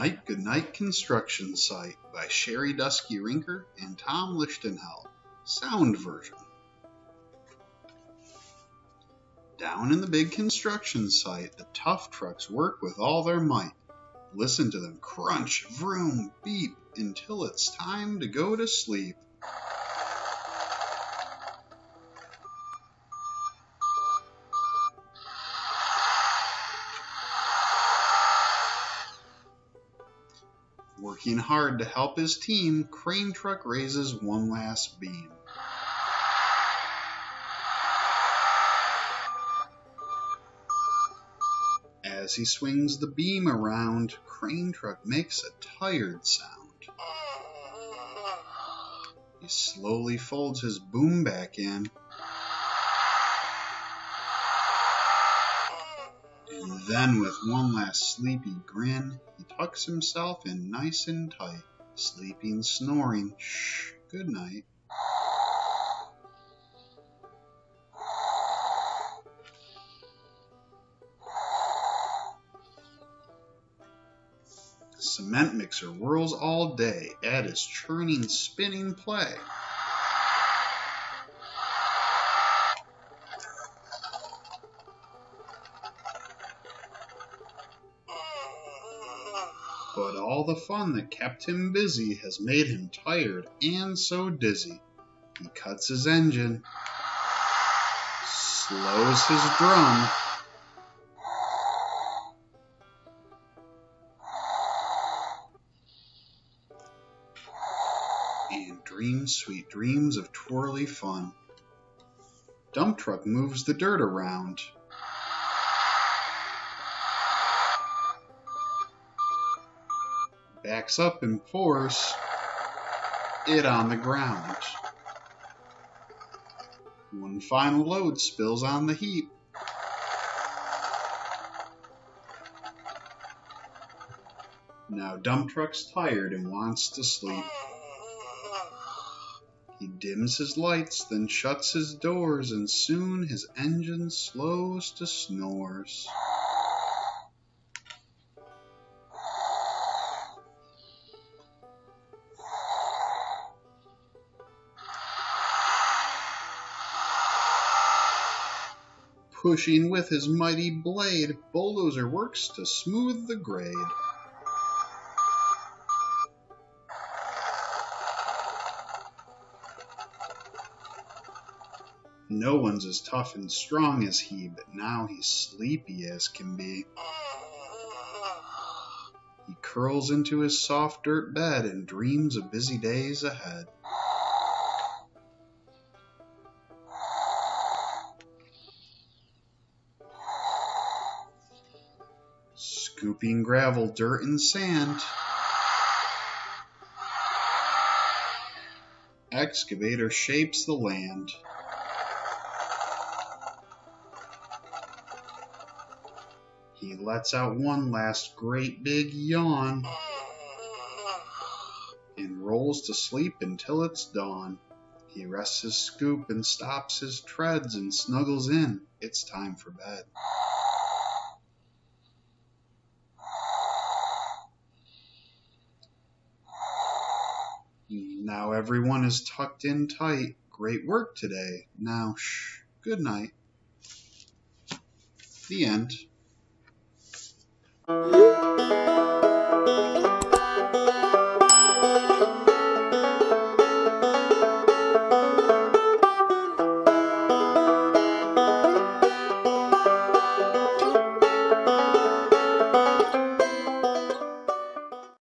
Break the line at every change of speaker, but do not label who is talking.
Goodnight, Goodnight Construction Site by Sherri, Duskey, Rinker, and Tom Lichtenheld. Sound version. Down in the big construction site, the tough trucks work with all their might. Listen to them crunch, vroom, beep, until it's time to go to sleep. Working hard to help his team, Crane Truck raises one last beam. As he swings the beam around, Crane Truck makes a tired sound. He slowly folds his boom back in. And then with one last sleepy grin, he tucks himself in nice and tight, sleeping, snoring, shh, good night. The cement mixer whirls all day at his churning, spinning play. But all the fun that kept him busy has made him tired and so dizzy. He cuts his engine, slows his drum, and dreams sweet dreams of twirly fun. Dump truck moves the dirt around. Backs up and pours it on the ground. One final load spills on the heap. Now dump truck's tired and wants to sleep. He dims his lights, then shuts his doors, and soon his engine slows to snores. Pushing with his mighty blade, bulldozer works to smooth the grade. No one's as tough and strong as he, but now he's sleepy as can be. He curls into his soft dirt bed and dreams of busy days ahead. Scooping gravel, dirt, and sand, excavator shapes the land. He lets out one last great big yawn and rolls to sleep until it's dawn. He rests his scoop and stops his treads and snuggles in. It's time for bed. Now everyone is tucked in tight. Great work today. Now, shh, good night. The end.